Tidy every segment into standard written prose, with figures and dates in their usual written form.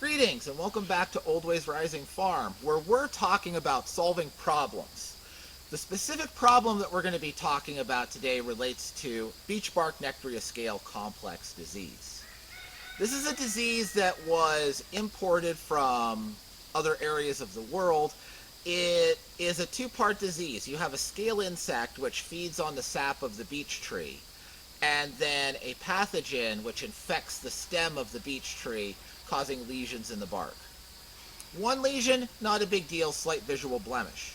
Greetings and welcome back to Old Ways Rising Farm, where we're talking about solving problems. The specific problem that we're going to be talking about today relates to beech bark nectaria scale complex disease. This is a disease that was imported from other areas of the world. It is a two-part disease. You have a scale insect which feeds on the sap of the beech tree, and then a pathogen which infects the stem of the beech tree, causing lesions in the bark. One lesion, not a big deal, slight visual blemish.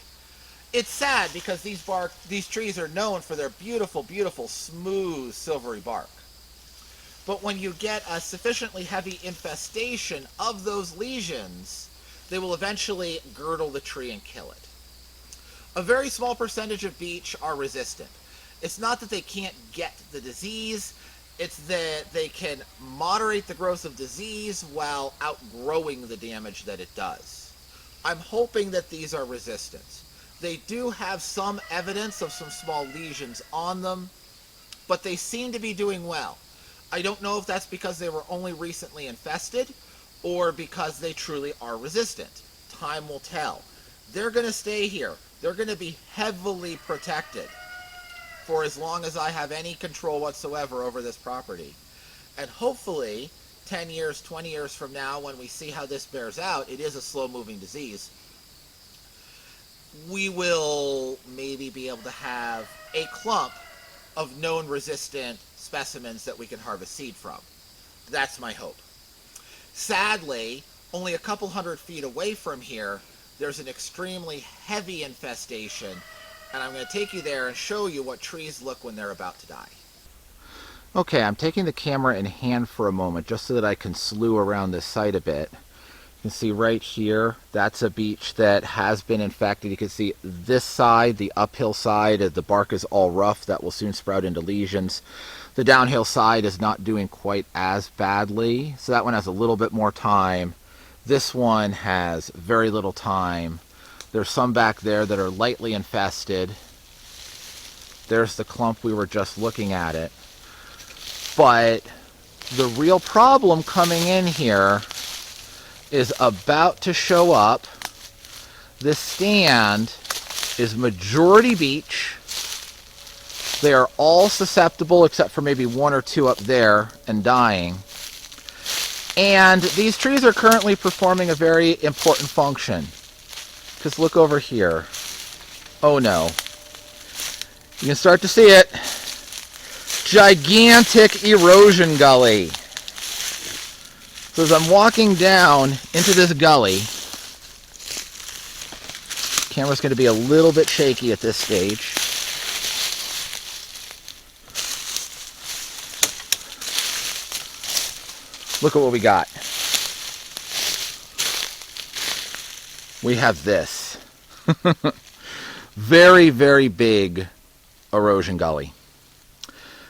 It's sad because these trees are known for their beautiful, beautiful, smooth, silvery bark. But when you get a sufficiently heavy infestation of those lesions, they will eventually girdle the tree and kill it. A very small percentage of beech are resistant. It's not that they can't get the disease, it's that they can moderate the growth of disease while outgrowing the damage that it does. I'm hoping that these are resistant. They do have some evidence of some small lesions on them, but they seem to be doing well. I don't know if that's because they were only recently infested or because they truly are resistant. Time will tell. They're going to stay here. They're going to be heavily protected for as long as I have any control whatsoever over this property. And hopefully, 10 years, 20 years from now, when we see how this bears out, it is a slow-moving disease, we will maybe be able to have a clump of known resistant specimens that we can harvest seed from. That's my hope. Sadly, only a couple hundred feet away from here, there's an extremely heavy infestation, and I'm going to take you there and show you what trees look when they're about to die. Okay, I'm taking the camera in hand for a moment just so that I can slew around this site a bit. You can see right here, that's a beech that has been infected. You can see this side, the uphill side, the bark is all rough. That will soon sprout into lesions. The downhill side is not doing quite as badly, so that one has a little bit more time. This one has very little time. There's some back there that are lightly infested. There's the clump we were just looking at it. But the real problem coming in here is about to show up. This stand is majority beech. They are all susceptible except for maybe one or two up there and dying. And these trees are currently performing a very important function. Because look over here. Oh no. You can start to see it. Gigantic erosion gully. So as I'm walking down into this gully, camera's going to be a little bit shaky at this stage. Look at what we got. We have this. Very, very big erosion gully.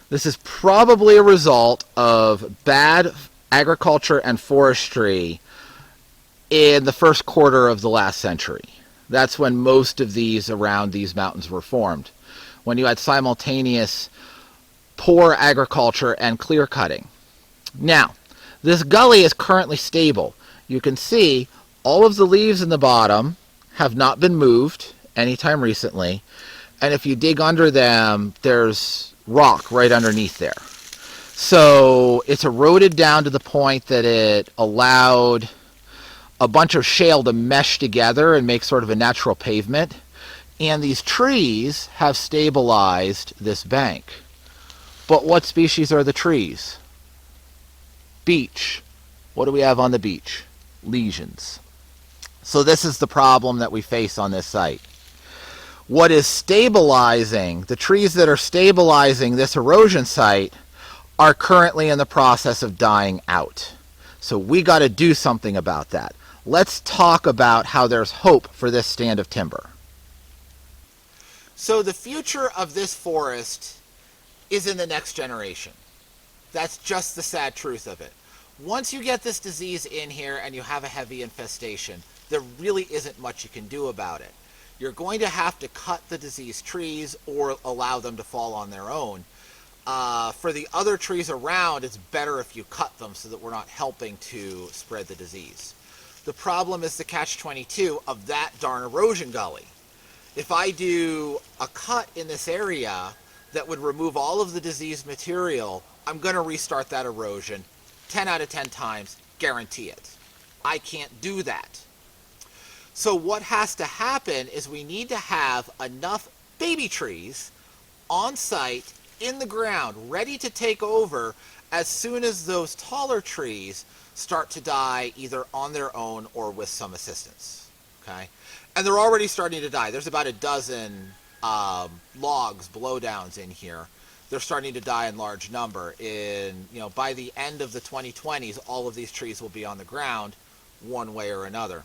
This is probably a result of bad agriculture and forestry in the first quarter of the last century. That's when most of these around these mountains were formed. When you had simultaneous poor agriculture and clear cutting. Now, this gully is currently stable. You can see all of the leaves in the bottom have not been moved anytime recently, and if you dig under them, there's rock right underneath there. So it's eroded down to the point that it allowed a bunch of shale to mesh together and make sort of a natural pavement, and these trees have stabilized this bank. But what species are the trees? Beech. What do we have on the beech? Lesions. So this is the problem that we face on this site. What is stabilizing, the trees that are stabilizing this erosion site are currently in the process of dying out. So we got to do something about that. Let's talk about how there's hope for this stand of timber. So the future of this forest is in the next generation. That's just the sad truth of it. Once you get this disease in here and you have a heavy infestation, there really isn't much you can do about it. You're going to have to cut the diseased trees or allow them to fall on their own. For the other trees around, it's better if you cut them so that we're not helping to spread the disease. The problem is the catch-22 of that darn erosion gully. If I do a cut in this area that would remove all of the diseased material, I'm going to restart that erosion 10 out of 10 times, guarantee it. I can't do that. So what has to happen is we need to have enough baby trees on site in the ground, ready to take over as soon as those taller trees start to die either on their own or with some assistance. Okay? And they're already starting to die. There's about a dozen logs, blowdowns in here. They're starting to die in large number. By the end of the 2020s, all of these trees will be on the ground one way or another.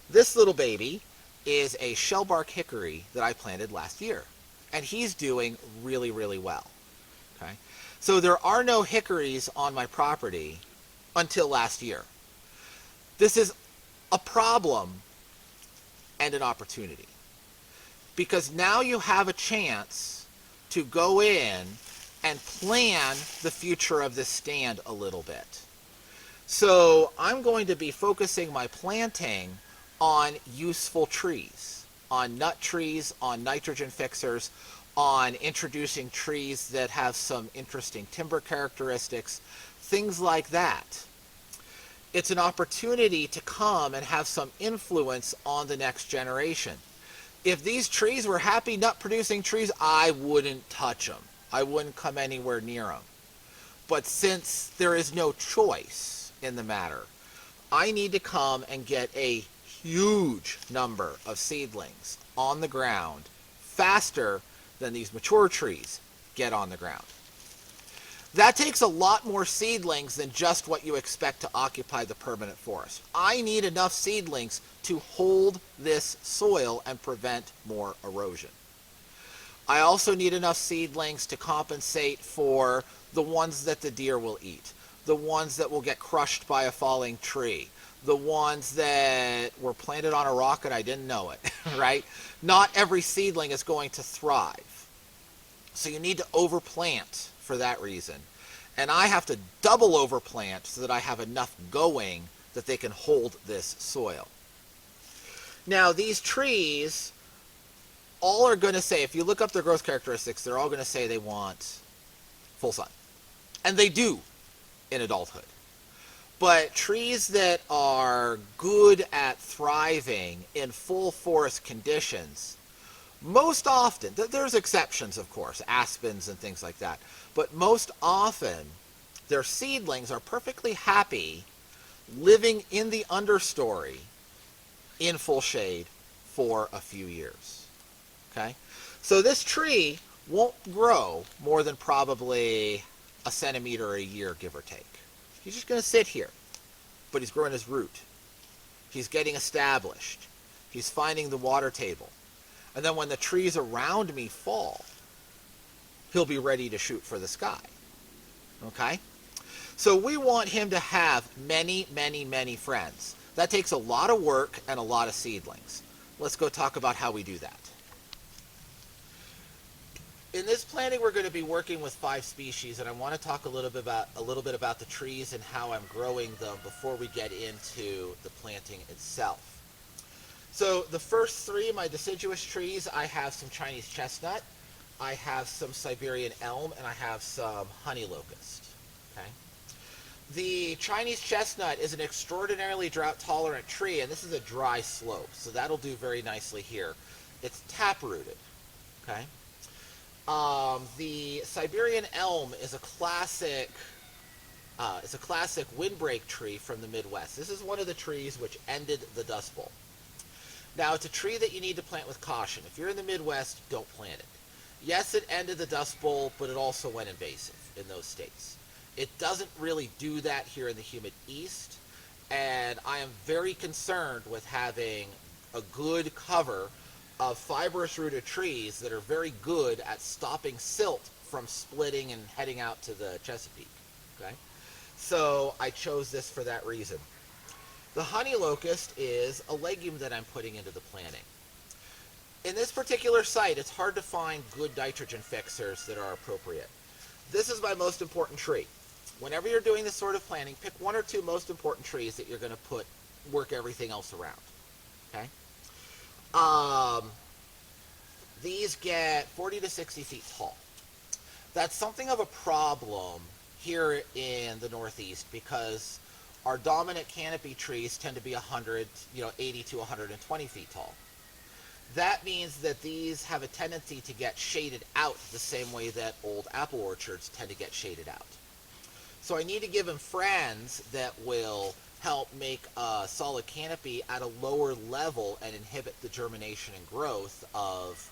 This little baby is a shellbark hickory that I planted last year, and he's doing really, really well. Okay? So there are no hickories on my property until last year. This is a problem and an opportunity, because now you have a chance to go in and plan the future of this stand a little bit. So I'm going to be focusing my planting on useful trees, on nut trees, on nitrogen fixers, on introducing trees that have some interesting timber characteristics, things like that. It's an opportunity to come and have some influence on the next generation. If these trees were happy nut-producing trees, I wouldn't touch them. I wouldn't come anywhere near them. But since there is no choice in the matter, I need to come and get a huge number of seedlings on the ground faster than these mature trees get on the ground. That takes a lot more seedlings than just what you expect to occupy the permanent forest. I need enough seedlings to hold this soil and prevent more erosion. I also need enough seedlings to compensate for the ones that the deer will eat, the ones that will get crushed by a falling tree, the ones that were planted on a rock and I didn't know it, right? Not every seedling is going to thrive. So you need to overplant for that reason. And I have to double overplant so that I have enough going that they can hold this soil. Now, these trees all are going to say, if you look up their growth characteristics, they're all going to say they want full sun. And they do in adulthood. But trees that are good at thriving in full forest conditions, most often, there's exceptions of course, aspens and things like that, but most often their seedlings are perfectly happy living in the understory in full shade for a few years. Okay? So this tree won't grow more than probably a centimeter a year, give or take. He's just going to sit here, but he's growing his root. He's getting established. He's finding the water table. And then when the trees around me fall, he'll be ready to shoot for the sky. Okay? So we want him to have many, many, many friends. That takes a lot of work and a lot of seedlings. Let's go talk about how we do that. In this planting, we're going to be working with 5 species, and I want to talk a little bit about the trees and how I'm growing them before we get into the planting itself. So the first 3, my deciduous trees, I have some Chinese chestnut, I have some Siberian elm, and I have some honey locust. Okay? The Chinese chestnut is an extraordinarily drought-tolerant tree, and this is a dry slope, so that'll do very nicely here. It's tap-rooted. Okay? The Siberian elm is a classic windbreak tree from the Midwest. This is one of the trees which ended the Dust Bowl. Now, it's a tree that you need to plant with caution. If you're in the Midwest, don't plant it. Yes, it ended the Dust Bowl, but it also went invasive in those states. It doesn't really do that here in the humid East, and I am very concerned with having a good cover of fibrous rooted trees that are very good at stopping silt from splitting and heading out to the Chesapeake. Okay? So I chose this for that reason. The honey locust is a legume that I'm putting into the planting. In this particular site, it's hard to find good nitrogen fixers that are appropriate. This is my most important tree. Whenever you're doing this sort of planting, pick one or two most important trees that you're going to work everything else around. Okay. Um, these get 40 to 60 feet tall. That's something of a problem here in the Northeast because our dominant canopy trees tend to be 80 to 120 feet tall. That means that these have a tendency to get shaded out the same way that old apple orchards tend to get shaded out. So I need to give them friends that will help make a solid canopy at a lower level and inhibit the germination and growth of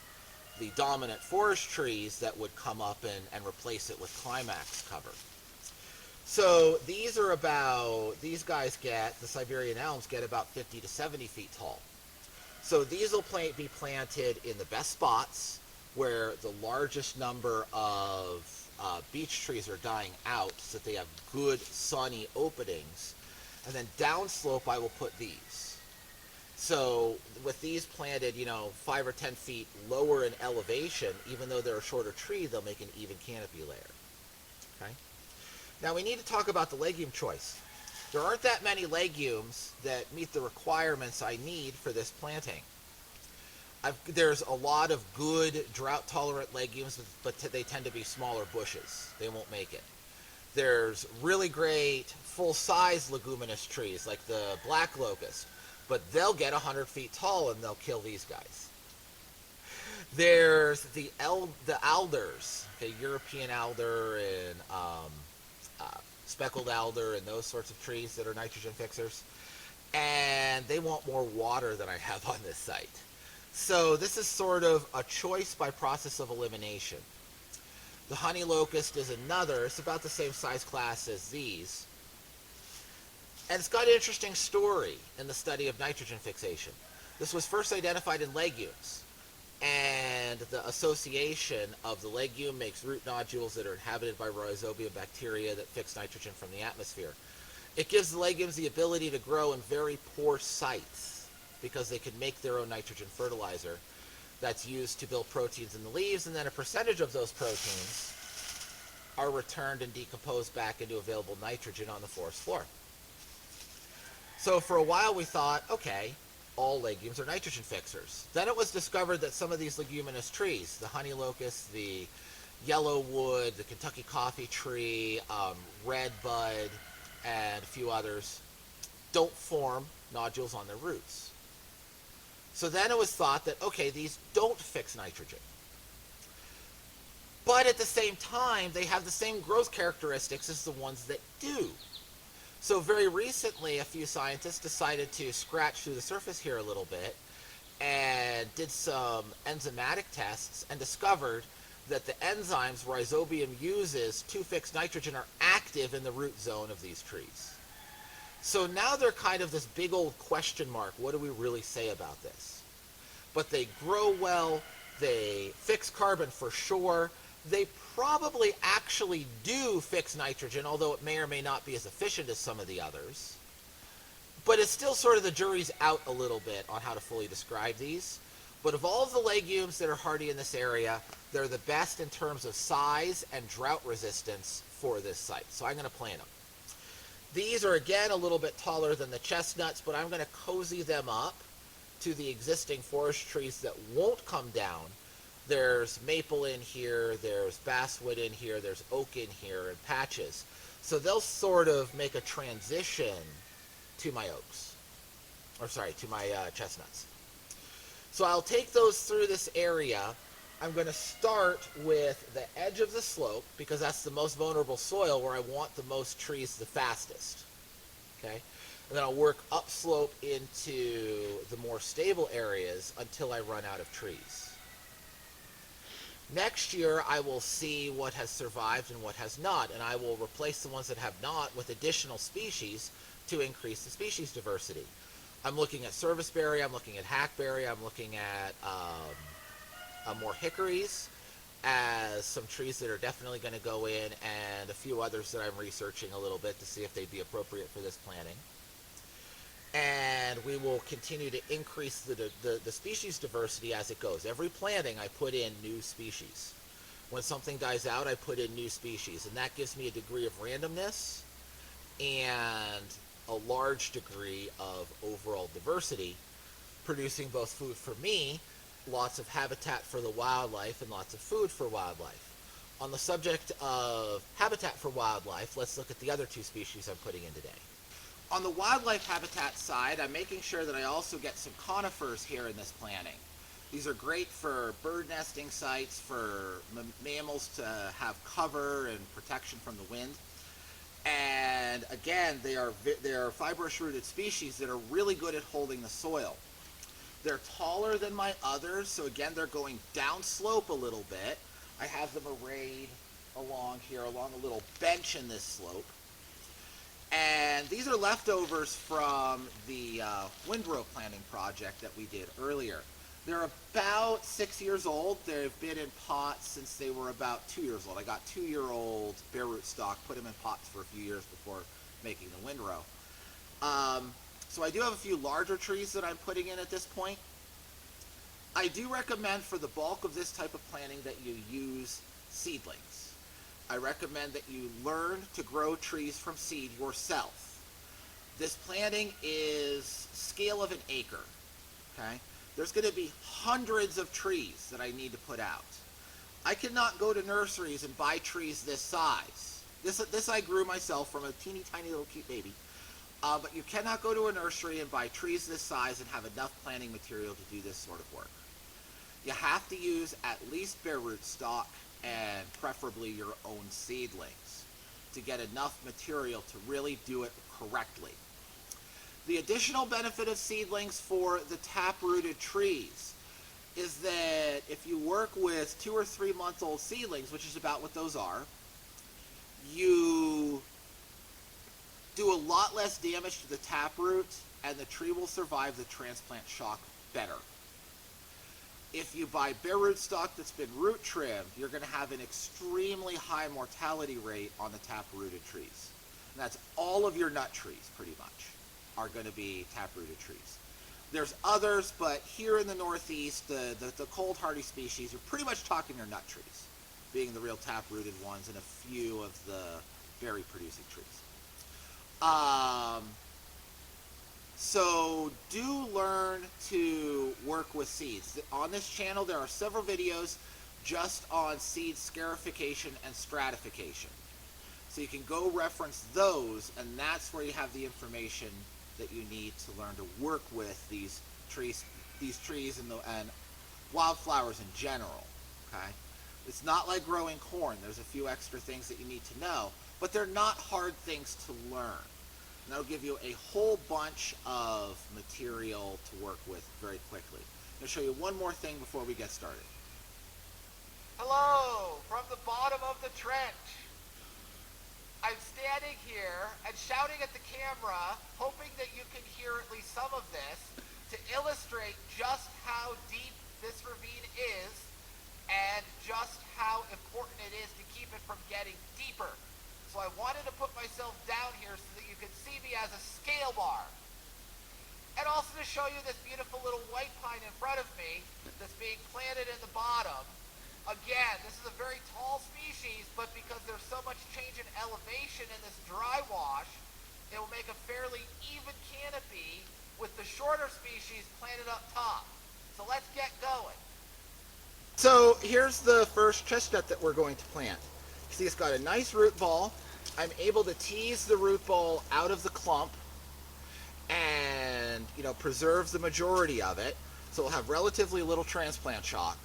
the dominant forest trees that would come up and replace it with climax cover. So these guys the Siberian elms get about 50 to 70 feet tall. So these will be planted in the best spots where the largest number of beech trees are dying out so that they have good sunny openings. And then downslope I will put these. So with these planted, 5 or 10 feet lower in elevation, even though they're a shorter tree, they'll make an even canopy layer. Okay. Now we need to talk about the legume choice. There aren't that many legumes that meet the requirements I need for this planting. There's a lot of good drought-tolerant legumes, but they tend to be smaller bushes. They won't make it. There's really great full-size leguminous trees like the black locust, but they'll get 100 feet tall and they'll kill these guys. There's the alders, okay, European alder and speckled alder and those sorts of trees that are nitrogen fixers, and they want more water than I have on this site. So this is sort of a choice by process of elimination. The honey locust is another. It's about the same size class as these. And it's got an interesting story in the study of nitrogen fixation. This was first identified in legumes, and the association of the legume makes root nodules that are inhabited by rhizobium bacteria that fix nitrogen from the atmosphere. It gives the legumes the ability to grow in very poor sites because they can make their own nitrogen fertilizer that's used to build proteins in the leaves, and then a percentage of those proteins are returned and decomposed back into available nitrogen on the forest floor. So for a while we thought, okay, all legumes are nitrogen fixers. Then it was discovered that some of these leguminous trees, the honey locust, the yellowwood, the Kentucky coffee tree, redbud, and a few others, don't form nodules on their roots. So then it was thought that, okay, these don't fix nitrogen. But at the same time, they have the same growth characteristics as the ones that do. So very recently, a few scientists decided to scratch through the surface here a little bit and did some enzymatic tests and discovered that the enzymes rhizobium uses to fix nitrogen are active in the root zone of these trees. So now they're kind of this big old question mark. What do we really say about this? But they grow well. They fix carbon for sure. They probably actually do fix nitrogen, although it may or may not be as efficient as some of the others. But it's still sort of the jury's out a little bit on how to fully describe these. But of all of the legumes that are hardy in this area, they're the best in terms of size and drought resistance for this site. So I'm going to plant them. These are, again, a little bit taller than the chestnuts, but I'm going to cozy them up to the existing forest trees that won't come down. There's maple in here, there's basswood in here, there's oak in here, and patches. So they'll sort of make a transition to my oaks. To my chestnuts. So I'll take those through this area. I'm going to start with the edge of the slope because that's the most vulnerable soil where I want the most trees the fastest. Okay? And then I'll work upslope into the more stable areas until I run out of trees. Next year, I will see what has survived and what has not, and I will replace the ones that have not with additional species to increase the species diversity. I'm looking at serviceberry, I'm looking at hackberry, I'm looking at more hickories as some trees that are definitely going to go in, and a few others that I'm researching a little bit to see if they'd be appropriate for this planting. And we will continue to increase the species diversity as it goes. Every planting I put in new species. When something dies out, I put in new species, and that gives me a degree of randomness and a large degree of overall diversity, producing both food for me, lots of habitat for the wildlife, and lots of food for wildlife. On the subject of habitat for wildlife, let's look at the other two species I'm putting in today. On the wildlife habitat side, I'm making sure that I also get some conifers here in this planting. These are great for bird nesting sites, for mammals to have cover and protection from the wind. And again, they are fibrous rooted species that are really good at holding the soil. They're taller than my others, so again, they're going down slope a little bit. I have them arrayed along here, along a little bench in this slope. And these are leftovers from the windrow planting project that we did earlier. They're about 6 years old. They've been in pots since they were about 2 years old. I got 2-year-old bare root stock, put them in pots for a few years before making the windrow. So I do have a few larger trees that I'm putting in at this point. I do recommend for the bulk of this type of planting that you use seedlings. I recommend that you learn to grow trees from seed yourself. This planting is scale of an acre, okay? There's going to be hundreds of trees that I need to put out. I cannot go to nurseries and buy trees this size. This I grew myself from a teeny tiny little cute baby. But you cannot go to a nursery and buy trees this size and have enough planting material to do this sort of work. You have to use at least bare root stock and preferably your own seedlings to get enough material to really do it correctly. The additional benefit of seedlings for the tap-rooted trees is that if you work with 2 or 3 month old seedlings, which is about what those are, you do a lot less damage to the taproot and the tree will survive the transplant shock better. If you buy bare root stock that's been root trimmed, you're going to have an extremely high mortality rate on the tap-rooted trees. And that's all of your nut trees, pretty much, are going to be tap-rooted trees. There's others, but here in the Northeast, the cold hardy species, you're pretty much talking your nut trees, being the real tap-rooted ones, and a few of the berry-producing trees. So do learn to work with seeds. On this channel there are several videos just on seed scarification and stratification. So you can go reference those, and that's where you have the information that you need to learn to work with these trees and wildflowers in general. Okay? It's not like growing corn. There's a few extra things that you need to know, but they're not hard things to learn. And that'll give you a whole bunch of material to work with very quickly. I'm going to show you one more thing before we get started. Hello from the bottom of the trench. I'm standing here and shouting at the camera, hoping that you can hear at least some of this, to illustrate just how deep this ravine is and just how important it is to keep it from getting deeper. So I wanted to put myself down here so that you could see me as a scale bar. And also to show you this beautiful little white pine in front of me that's being planted in the bottom. Again, this is a very tall species, but because there's so much change in elevation in this dry wash, it will make a fairly even canopy with the shorter species planted up top. So let's get going. So here's the first chestnut that we're going to plant. See, it's got a nice root ball. I'm able to tease the root ball out of the clump and, preserve the majority of it, so it'll have relatively little transplant shock.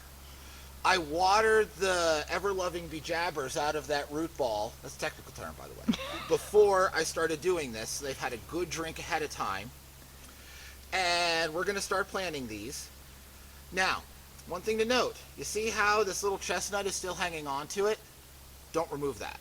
I watered the ever-loving bejabbers out of that root ball, that's a technical term by the way, before I started doing this. So they've had a good drink ahead of time. And we're going to start planting these. Now, one thing to note, you see how this little chestnut is still hanging on to it? Don't remove that.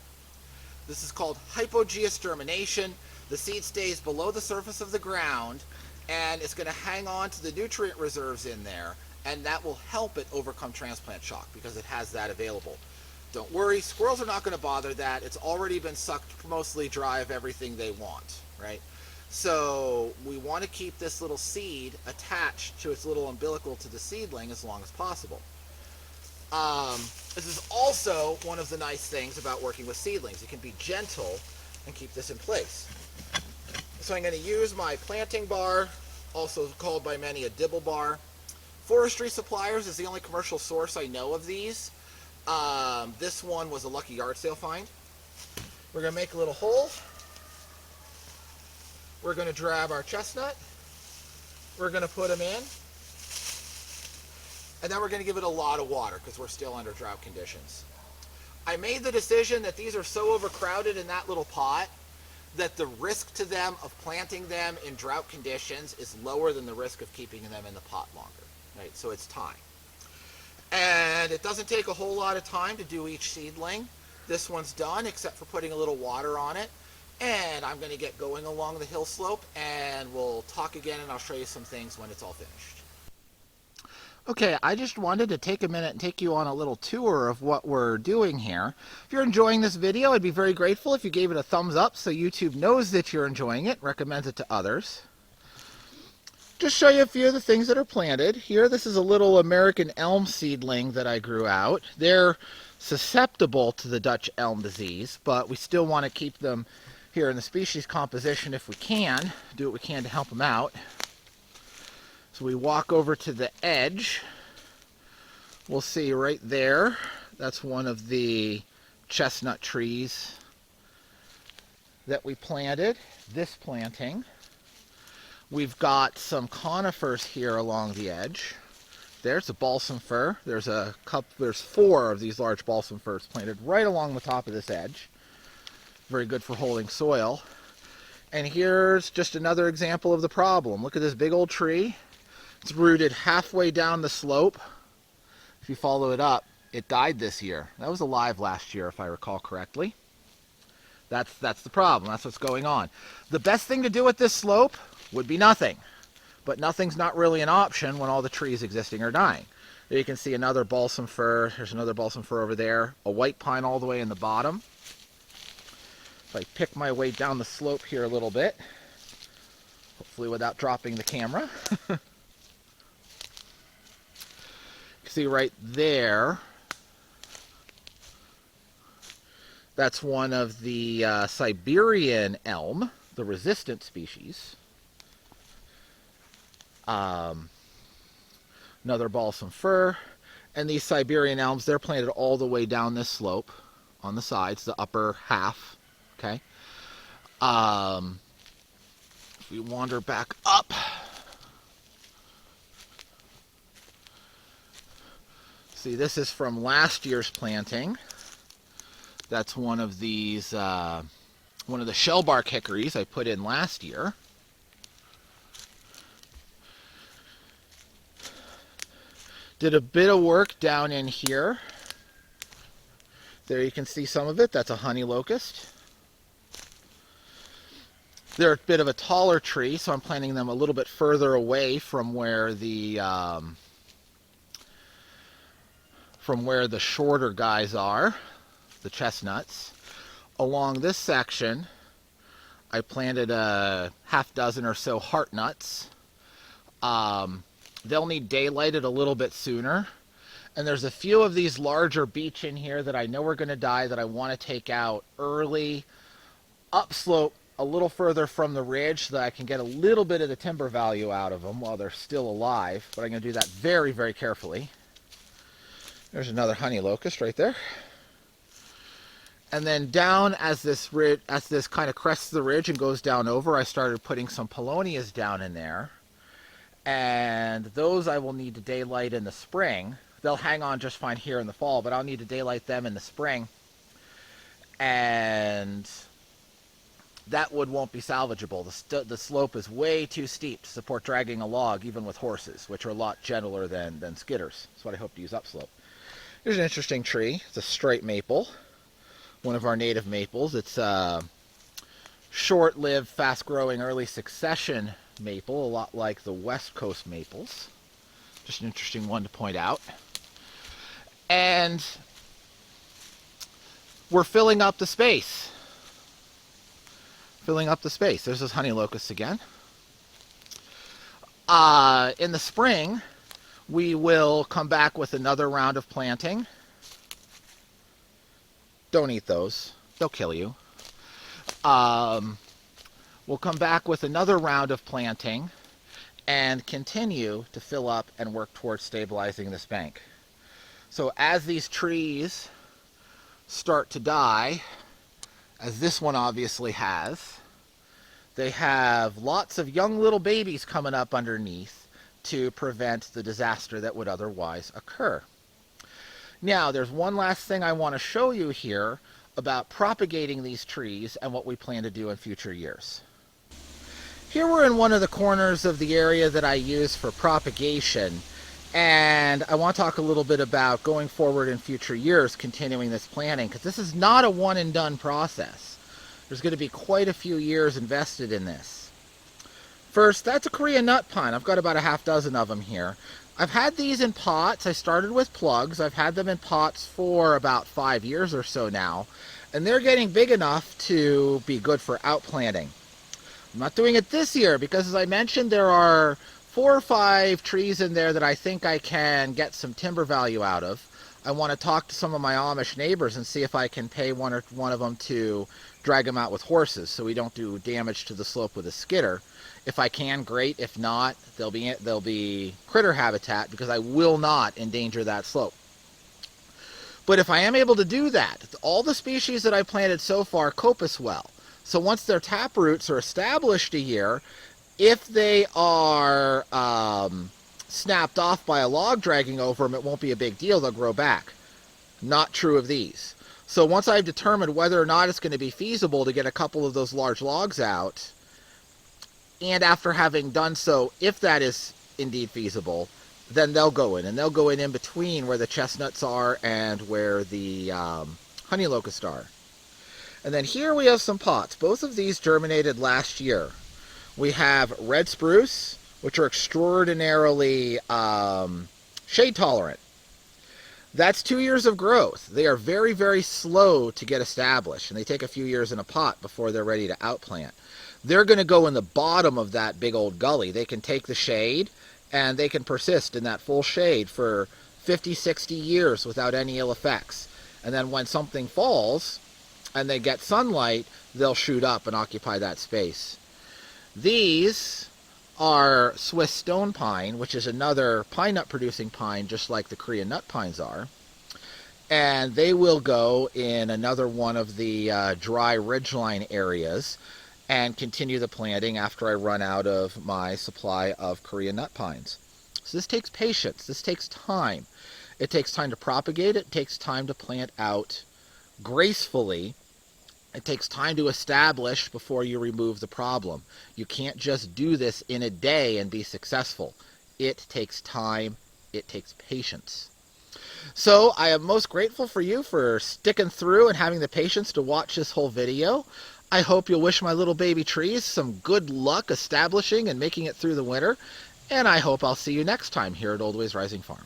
This is called hypogeous germination. The seed stays below the surface of the ground, and it's going to hang on to the nutrient reserves in there, and that will help it overcome transplant shock because it has that available. Don't worry, squirrels are not going to bother that. It's already been sucked mostly dry of everything they want, right? So we want to keep this little seed attached to its little umbilical to the seedling as long as possible. This is also one of the nice things about working with seedlings. You can be gentle and keep this in place. So I'm going to use my planting bar, also called by many a dibble bar. Forestry Suppliers is the only commercial source I know of these. This one was a lucky yard sale find. We're going to make a little hole. We're going to grab our chestnut. We're going to put them in. And then we're going to give it a lot of water because we're still under drought conditions. I made the decision that these are so overcrowded in that little pot that the risk to them of planting them in drought conditions is lower than the risk of keeping them in the pot longer. Right? So it's time. And it doesn't take a whole lot of time to do each seedling. This one's done except for putting a little water on it. And I'm going to get going along the hill slope and we'll talk again and I'll show you some things when it's all finished. Okay, I just wanted to take a minute and take you on a little tour of what we're doing here. If you're enjoying this video, I'd be very grateful if you gave it a thumbs up so YouTube knows that you're enjoying it, recommends it to others. Just show you a few of the things that are planted. Here, this is a little American elm seedling that I grew out. They're susceptible to the Dutch elm disease, but we still want to keep them here in the species composition if we can. Do what we can to help them out. So we walk over to the edge. We'll see right there, that's one of the chestnut trees that we planted, this planting. We've got some conifers here along the edge. There's a balsam fir. There's 4 of these large balsam firs planted right along the top of this edge. Very good for holding soil. And here's just another example of the problem. Look at this big old tree. It's rooted halfway down the slope. If you follow it up, it died this year. That was alive last year, if I recall correctly. That's the problem. That's what's going on. The best thing to do with this slope would be nothing. But nothing's not really an option when all the trees existing are dying. There you can see another balsam fir. There's another balsam fir over there. A white pine all the way in the bottom. If I pick my way down the slope here a little bit, hopefully without dropping the camera. See right there, that's one of the Siberian elm, the resistant species. Another balsam fir. And these Siberian elms, they're planted all the way down this slope on the sides, the upper half. Okay. If we wander back up, see, this is from last year's planting. That's one of these, one of the shellbark hickories I put in last year. Did a bit of work down in here. There you can see some of it. That's a honey locust. They're a bit of a taller tree, so I'm planting them a little bit further away from where the shorter guys are, the chestnuts. Along this section, I planted a half dozen or so heart nuts. They'll need daylighted a little bit sooner. And there's a few of these larger beech in here that I know are going to die that I want to take out early, upslope a little further from the ridge so that I can get a little bit of the timber value out of them while they're still alive. But I'm going to do that very, very carefully. There's another honey locust right there. And then down as this kind of crests the ridge and goes down over, I started putting some polonias down in there. And those I will need to daylight in the spring. They'll hang on just fine here in the fall, but I'll need to daylight them in the spring. And that wood won't be salvageable. The slope is way too steep to support dragging a log, even with horses, which are a lot gentler than skidders. That's what I hope to use upslope. Here's an interesting tree. It's a straight maple, one of our native maples. It's a short-lived, fast-growing, early succession maple, a lot like the West Coast maples. Just an interesting one to point out. And we're filling up the space. Filling up the space. There's those honey locusts again. In the spring, We will come back with another round of planting. Don't eat those. They'll kill you. We'll come back with another round of planting and continue to fill up and work towards stabilizing this bank. So as these trees start to die, as this one obviously has, they have lots of young little babies coming up underneath to prevent the disaster that would otherwise occur. Now, there's one last thing I want to show you here about propagating these trees and what we plan to do in future years. Here we're in one of the corners of the area that I use for propagation, and I want to talk a little bit about going forward in future years, continuing this planting, because this is not a one and done process. There's going to be quite a few years invested in this. First, that's a Korean nut pine. I've got about a half dozen of them here. I've had these in pots. I started with plugs. I've had them in pots for about 5 years or so now, and they're getting big enough to be good for outplanting. I'm not doing it this year because, as I mentioned, there are 4 or 5 trees in there that I think I can get some timber value out of. I want to talk to some of my Amish neighbors and see if I can pay one of them to drag them out with horses so we don't do damage to the slope with a skidder. If I can, great. If not, they'll be critter habitat because I will not endanger that slope. But if I am able to do that, all the species that I planted so far coppice well. So once their tap roots are established a year, if they are snapped off by a log dragging over them, it won't be a big deal. They'll grow back. Not true of these. So once I've determined whether or not it's going to be feasible to get a couple of those large logs out, and after having done so, if that is indeed feasible, then they'll go in. And they'll go in between where the chestnuts are and where the honey locusts are. And then here we have some pots. Both of these germinated last year. We have red spruce, which are extraordinarily shade tolerant. That's 2 years of growth. They are very, very slow to get established, and they take a few years in a pot before they're ready to outplant. They're going to go in the bottom of that big old gully. They can take the shade, and they can persist in that full shade for 50, 60 years without any ill effects. And then when something falls and they get sunlight, they'll shoot up and occupy that space. These are Swiss stone pine, which is another pine nut producing pine just like the Korean nut pines are. And they will go in another one of the dry ridgeline areas and continue the planting after I run out of my supply of Korean nut pines. So this takes patience. This takes time. It takes time to propagate. It takes time to plant out gracefully. It takes time to establish before you remove the problem. You can't just do this in a day and be successful. It takes time. It takes patience. So I am most grateful for you for sticking through and having the patience to watch this whole video. I hope you'll wish my little baby trees some good luck establishing and making it through the winter. And I hope I'll see you next time here at Old Ways Rising Farm.